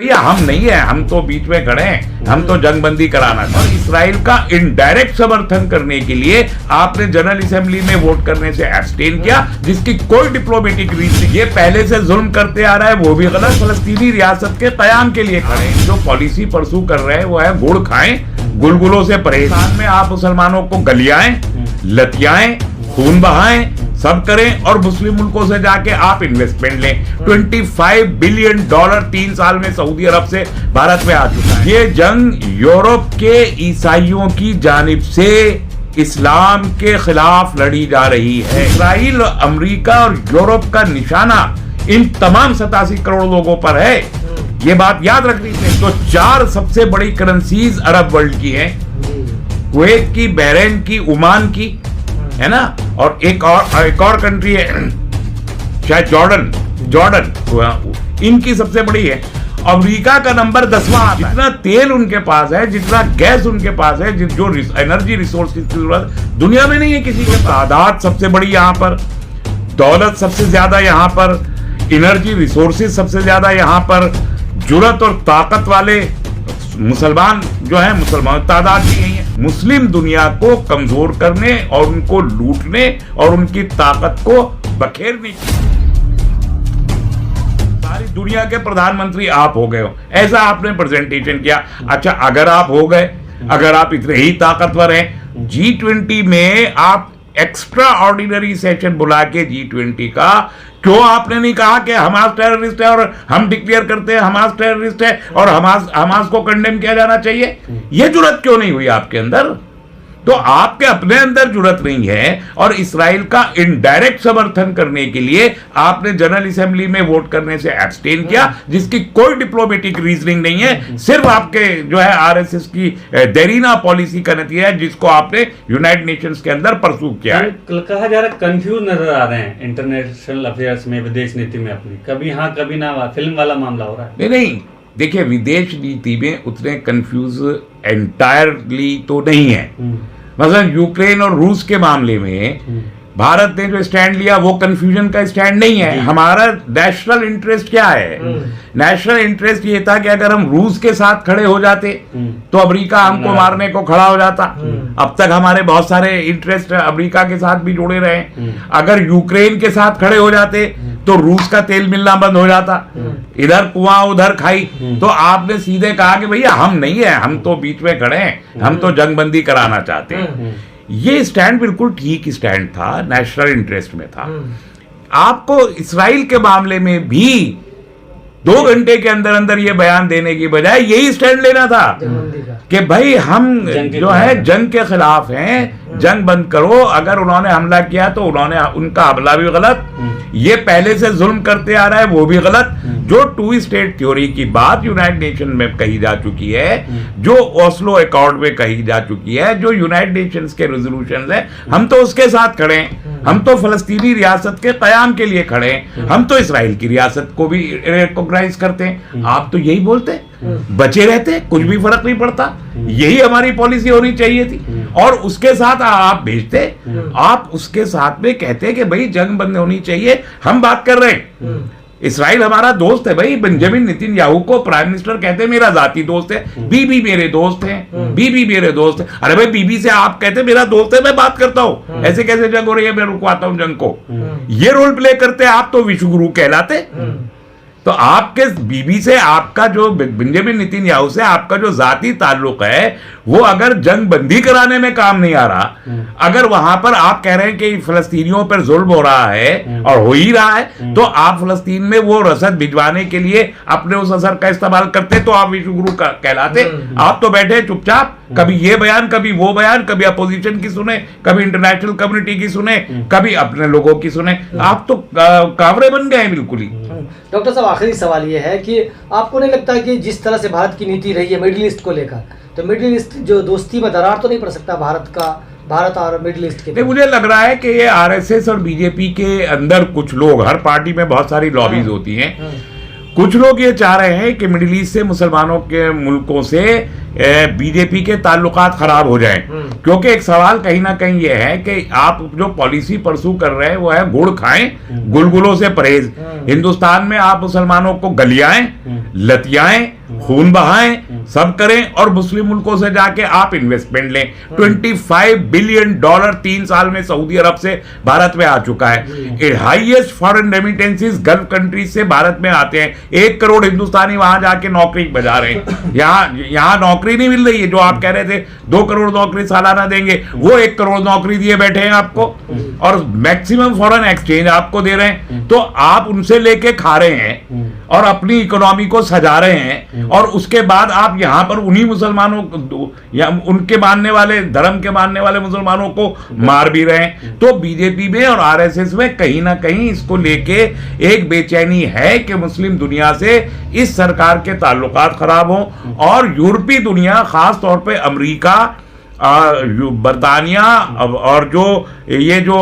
भैया हम नहीं है, हम तो बीच में खड़े हैं, हम तो जंगबंदी कराना था। और इसराइल का इनडायरेक्ट समर्थन करने के लिए आपने जनरल असेंबली में वोट करने से एब्सटेन किया, जिसकी कोई डिप्लोमेटिक रीजन नहीं। ये पहले से जुल्म करते आ रहा है, वो भी गलत। फलस्तीनी रियासत के कयाम के लिए खड़े हैं। जो पॉलिसी परसू कर रहे हैं वो है गुड़ खाएं, गुलगुलों से परहेज। में आप मुसलमानों को गलियाएं, लतियाएं, खून बहाएं, सब करें और मुस्लिम मुल्कों से जाके आप इन्वेस्टमेंट लें। $25 बिलियन 3 साल में सऊदी अरब से भारत में आ चुका है। ये जंग यूरोप के ईसाइयों की जानिब से इस्लाम के खिलाफ लड़ी जा रही है। इसराइल, अमेरिका और यूरोप का निशाना इन तमाम 87 करोड़ लोगों पर है। ये बात याद रखनी चाहिए। तो 4 सबसे बड़ी करेंसीज अरब वर्ल्ड की हैं, कुवैत की, बहरीन की, ओमान की, है ना, और एक और कंट्री है शायद जॉर्डन, इनकी सबसे बड़ी है। अमेरिका का नंबर 10वां आता है। जितना तेल उनके पास है, जितना गैस उनके पास है, जो एनर्जी रिसोर्स की जरूरत दुनिया में नहीं है किसी के। तादाद सबसे बड़ी यहाँ पर, दौलत सबसे ज्यादा यहाँ पर, एनर्जी रिसोर्सेज सबसे ज्यादा यहाँ पर, जुर्रत और ताकत वाले मुसलमान जो है, मुसलमान तादाद भी यही है। मुस्लिम दुनिया को कमजोर करने और उनको लूटने और उनकी ताकत को बखेरने की सारी दुनिया के प्रधानमंत्री आप हो गए हो, ऐसा आपने प्रेजेंटेशन किया। अच्छा, अगर आप हो गए, अगर आप इतने ही ताकतवर हैं, G20 में आप एक्स्ट्रा ऑर्डिनरी सेशन बुला के G20 का क्यों आपने नहीं कहा कि हमास टेररिस्ट है और हम डिक्लेयर करते हैं हमास टेररिस्ट है और हमास को कंडेम किया जाना चाहिए? यह जुर्रत क्यों नहीं हुई आपके अंदर? तो आपके अपने अंदर जुर्रत नहीं है और इसराइल का इनडायरेक्ट समर्थन करने के लिए आपने जनरल असेंबली में वोट करने से एब्सटेन किया, जिसकी कोई डिप्लोमेटिक रीजनिंग नहीं है। सिर्फ आपके जो है आरएसएस की देरीना पॉलिसी का नतीजा है, जिसको आपने यूनाइटेड नेशंस के अंदर परसू किया है। कहा जा रहा है कंफ्यूज नजर आ रहे हैं इंटरनेशनल अफेयर्स में, विदेश नीति में अपनी, कभी हाँ कभी ना, फिल्म वाला मामला हो रहा है। नहीं, देखिए विदेश नीति में उतने कंफ्यूज एंटायरली तो नहीं है। मतलब यूक्रेन और रूस के मामले में भारत ने जो स्टैंड लिया वो कंफ्यूजन का स्टैंड नहीं है। हमारा नेशनल इंटरेस्ट क्या है? नेशनल इंटरेस्ट ये था कि अगर हम रूस के साथ खड़े हो जाते तो अमेरिका हमको मारने को खड़ा हो जाता। अब तक हमारे बहुत सारे इंटरेस्ट अमेरिका के साथ भी जुड़े रहे। अगर यूक्रेन के साथ खड़े हो जाते तो रूस का तेल मिलना बंद हो जाता, इधर कुआं उधर खाई। तो आपने सीधे कहा कि भैया हम नहीं है, हम तो बीच में खड़े हैं, हम तो जंगबंदी कराना चाहते हैं। ये स्टैंड बिल्कुल ठीक स्टैंड था, नेशनल इंटरेस्ट में था। आपको इसराइल के मामले में भी 2 घंटे के अंदर अंदर ये बयान देने की बजाय यही स्टैंड लेना था कि भाई हम जो है जंग के खिलाफ हैं, जंग बंद करो। अगर उन्होंने हमला किया तो उनका हमला भी गलत, ये पहले से जुल्म करते आ रहा है वो भी गलत। जो 2 स्टेट थ्योरी की बात यूनाइटेड नेशन में कही जा चुकी है, जो ओस्लो अकॉर्ड में कही जा चुकी है, जो यूनाइटेड नेशंस के रेजोल्यूशंस है, हम तो उसके साथ खड़े हैं। हम तो फलस्तीनी रियासत के कयाम के लिए खड़े हैं। हम तो इसराइल की रियासत को भी रिकॉग्नाइज करते हैं। आप तो यही बोलते हैं, बचे रहते, कुछ भी फर्क नहीं पड़ता। यही हमारी पॉलिसी होनी चाहिए थी। और उसके साथ आप भेजते, आप उसके साथ में कहते कि भाई जंग बंद होनी चाहिए। हम बात कर रहे हैं, इसराइल हमारा दोस्त है भाई। बेंजामिन नेतन्याहू को प्राइम मिनिस्टर कहते हैं मेरा जाती दोस्त है, बीबी मेरे दोस्त हैं, बीबी मेरे दोस्त है। अरे भाई बीबी से आप कहते मेरा दोस्त है, मैं बात करता हूं, ऐसे कैसे जंग हो रही है, मैं रुकवाता हूं जंग को। ये रोल प्ले करते आप तो विश्वगुरु कहलाते। तो आपके बीबी से, आपका जो बेंजामिन नेतन्याहू से आपका जो जाती ताल्लुक है, वो अगर जंग बंदी कराने में काम नहीं आ रहा, अगर वहां पर आप कह रहे हैं कि फलस्तीनियों पर जुल्म हो रहा है और हो ही रहा है, तो आप फलस्तीन में वो रसद भिजवाने के लिए अपने उस असर का इस्तेमाल करते तो आप विश्वगुरु कहलाते। आप तो बैठे चुपचाप, कभी ये बयान, कभी वो बयान, कभी अपोजिशन की सुने, कभी इंटरनेशनल कम्युनिटी की सुने, कभी अपने लोगों की सुने। आप तो कावरे बन गए बिल्कुल ही। डॉक्टर साहब, आखिरी सवाल ये है कि आपको नहीं लगता कि जिस तरह से भारत की नीति रही है मिडिल ईस्ट को लेकर, तो मिडिल ईस्ट जो दोस्ती में दरार तो नहीं पड़ सकता भारत और मिडिल ईस्ट के? मुझे लग रहा है कि ये आरएसएस और बीजेपी के अंदर कुछ लोग, हर पार्टी में बहुत सारी लॉबीज होती हैं, कुछ लोग ये चाह रहे हैं कि मिडिल ईस्ट से, मुसलमानों के मुल्कों से बीजेपी के ताल्लुकात खराब हो जाएं। क्योंकि एक सवाल कहीं ना कहीं ये है कि आप जो पॉलिसी परसू कर रहे हैं वो है गुड़ खाएं, गुलगुलों से परहेज। हिंदुस्तान में आप मुसलमानों को गलियाएं, लतियाएं, खून बहाएं, सब करें और मुस्लिम मुल्कों से जाके आप इन्वेस्टमेंट लें। $25 बिलियन 3 साल में सऊदी अरब से भारत में आ चुका है। Highest foreign remittances gulf countries से भारत में आते हैं। 1 करोड़ हिंदुस्तानी वहां जाके नौकरी बजा रहे हैं। यहाँ नौकरी नहीं मिल रही है। जो आप कह रहे थे 2 करोड़ नौकरी सालाना देंगे, वो 1 करोड़ नौकरी दिए बैठे हैं आपको, और मैक्सिमम फॉरेन एक्सचेंज आपको दे रहे हैं। तो आप उनसे लेके खा रहे हैं और अपनी इकोनॉमी को सजा रहे हैं, और उसके बाद आप यहां पर उन्हीं मुसलमानों या उनके मानने वाले, धर्म के मानने वाले मुसलमानों को मार भी रहे हैं। तो बीजेपी में और आरएसएस में कहीं ना कहीं इसको लेके एक बेचैनी है कि मुस्लिम दुनिया से इस सरकार के ताल्लुकात खराब हों, और यूरोपीय दुनिया, खास तौर पे अमेरिका, बरतानिया और जो ये जो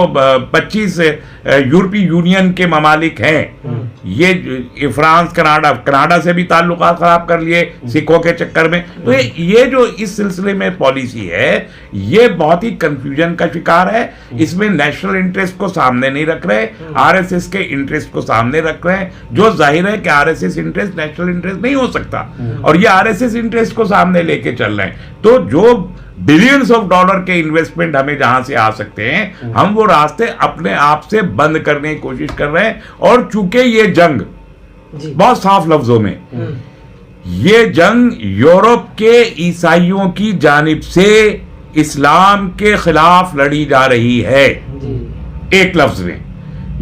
25 यूरोपीय यूनियन के ममालिक हैं, ये फ्रांस, कनाडा से भी ताल्लुकात खराब कर लिए सिखों के चक्कर में। तो ये जो इस सिलसिले में पॉलिसी है, ये बहुत ही कंफ्यूजन का शिकार है। इसमें नेशनल इंटरेस्ट को सामने नहीं रख रहे, आरएसएस के इंटरेस्ट को सामने रख रहे हैं, जो जाहिर है कि आरएसएस इंटरेस्ट नेशनल इंटरेस्ट नहीं हो सकता, और ये आरएसएस इंटरेस्ट को सामने लेके चल रहे हैं। तो जो बिलियंस ऑफ डॉलर के इन्वेस्टमेंट हमें जहां से आ सकते हैं, हम वो रास्ते अपने आप से बंद करने की कोशिश कर रहे हैं। और चूंकि ये जंग, बहुत साफ लफ्जों में, ये जंग यूरोप के ईसाइयों की जानिब से इस्लाम के खिलाफ लड़ी जा रही है। एक लफ्ज में,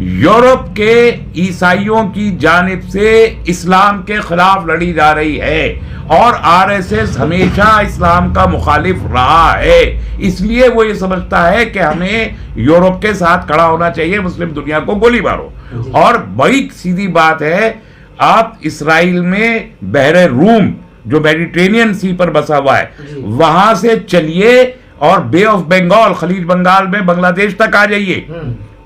यूरोप के ईसाइयों की जानिब से इस्लाम के खिलाफ लड़ी जा रही है, और आरएसएस हमेशा इस्लाम का मुखालिफ रहा है। इसलिए वो ये समझता है कि हमें यूरोप के साथ खड़ा होना चाहिए, मुस्लिम दुनिया को गोली मारो। और बड़ी सीधी बात है, आप इसराइल में बहरे रूम, जो मेडिटेरेनियन सी पर बसा हुआ है, वहां से चलिए और बे ऑफ बंगाल, खलीज बंगाल में बांग्लादेश तक आ जाइए।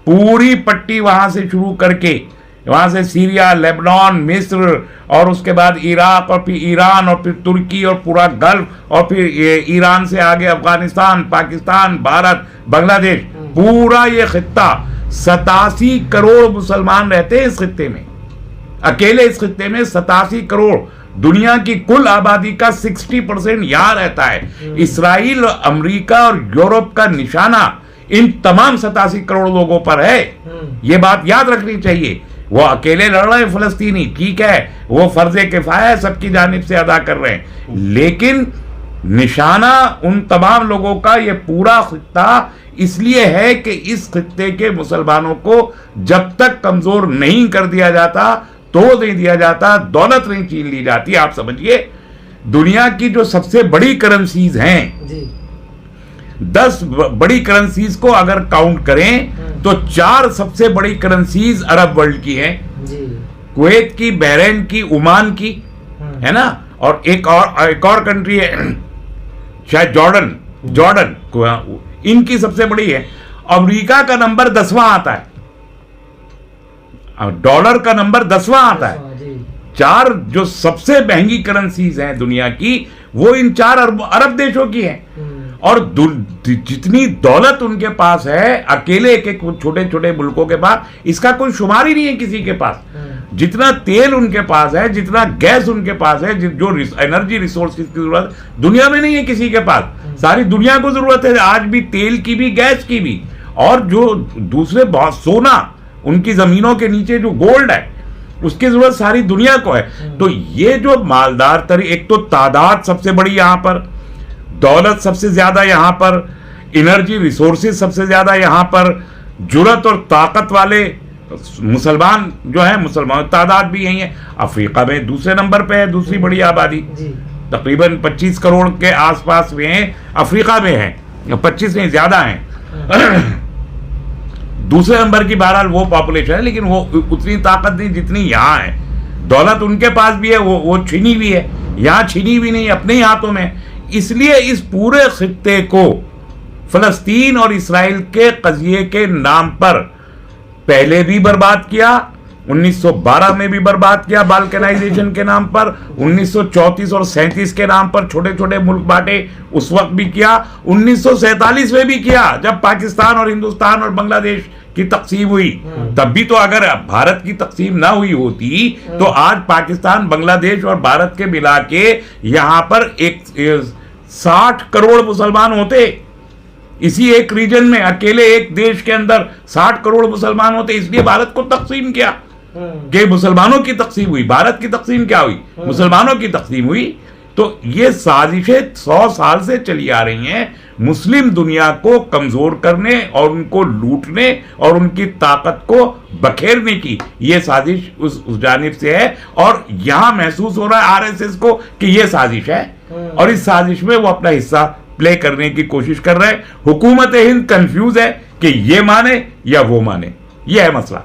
पूरी पट्टी वहां से शुरू करके, वहां से सीरिया, लेबनान, मिस्र, और उसके बाद इराक, और फिर ईरान, और फिर तुर्की, और पूरा गल्फ, और फिर ईरान से आगे अफगानिस्तान, पाकिस्तान, भारत, बांग्लादेश, पूरा ये खित्ता। 87 करोड़ मुसलमान रहते हैं इस खित्ते में। अकेले इस खित्ते में 87 करोड़, दुनिया की कुल आबादी का 60% यहां रहता है। इसराइल, अमेरिका और यूरोप का निशाना इन तमाम 87 करोड़ लोगों पर है। ये बात याद रखनी चाहिए। वो अकेले लड़ रहे हैं फलस्तीनी, ठीक है, वो फर्जे किफाया सबकी जानिब से अदा कर रहे हैं, लेकिन निशाना उन तमाम लोगों का ये पूरा खित्ता इसलिए है कि इस खित्ते के मुसलमानों को जब तक कमजोर नहीं कर दिया जाता, तोड़ नहीं दिया जाता, दौलत नहीं छीन ली जाती। आप समझिए, दुनिया की जो सबसे बड़ी करेंसीज हैं, 10 बड़ी करेंसीज को अगर काउंट करें तो 4 सबसे बड़ी करेंसीज अरब वर्ल्ड की हैं, कुवैत की, बहरीन की, ओमान की, है ना, और एक और कंट्री है शायद जॉर्डन, इनकी सबसे बड़ी है। अमेरिका का नंबर 10वां आता है, डॉलर का नंबर 10वां आता है। 4 जो सबसे महंगी करेंसीज हैं दुनिया की, वो इन 4 अरब देशों की हैं। और जितनी दौलत उनके पास है, अकेले एक छोटे छोटे मुल्कों के पास, इसका कोई शुमार ही नहीं है किसी के पास। जितना तेल उनके पास है, जितना गैस उनके पास है, जो एनर्जी रिसोर्स की जरूरत दुनिया में नहीं है किसी के पास। सारी दुनिया को जरूरत है आज भी, तेल की भी, गैस की भी, और जो दूसरे बहुत, सोना, उनकी जमीनों के नीचे जो गोल्ड है, उसकी जरूरत सारी दुनिया को है। तो ये जो मालदार एक तो तादाद सबसे बड़ी यहां पर, दौलत सबसे ज्यादा यहां पर, एनर्जी रिसोर्सेज सबसे ज्यादा यहां पर, जुरत और ताकत वाले मुसलमान जो है, मुसलमान तादाद भी यही है। अफ्रीका में दूसरे नंबर पे है, दूसरी बड़ी आबादी, तकरीबन 25 करोड़ के आसपास में है, अफ्रीका में है, 25 नहीं ज्यादा है। दूसरे नंबर की बहरहाल वो पॉपुलेशन है, लेकिन वो उतनी ताकत नहीं जितनी यहां है। दौलत उनके पास भी है, वो छीनी भी है, यहां छीनी भी नहीं, अपने ही हाथों में। इसलिए इस पूरे खित्ते को फलस्तीन और इसराइल के कजिए के नाम पर पहले भी बर्बाद किया, 1912 में भी बर्बाद किया बाल्कनाइजेशन के नाम पर, 1934 और 37 के नाम पर छोटे छोटे मुल्क बांटे उस वक्त भी किया, 1947 में भी किया जब पाकिस्तान और हिंदुस्तान और बांग्लादेश की तकसीम हुई। तब भी तो अगर भारत की तकसीम ना हुई होती तो आज पाकिस्तान, बांग्लादेश और भारत के मिला के यहां पर 60 करोड़ मुसलमान होते। इसी एक रीजन में, अकेले एक देश के अंदर 60 करोड़ मुसलमान होते, इसलिए भारत को तकसीम किया कि मुसलमानों की तकसीम हुई। भारत की तकसीम क्या हुई? मुसलमानों की तकसीम हुई। तो ये साजिशें 100 साल से चली आ रही हैं मुस्लिम दुनिया को कमजोर करने और उनको लूटने और उनकी ताकत को बखेरने की। ये साजिश उस जानिब से है और यहां महसूस हो रहा है आरएसएस को कि ये साजिश है और इस साजिश में वो अपना हिस्सा प्ले करने की कोशिश कर रहे हैं। हुकूमत हिंद कंफ्यूज है कि ये माने या वो माने, ये है मसला।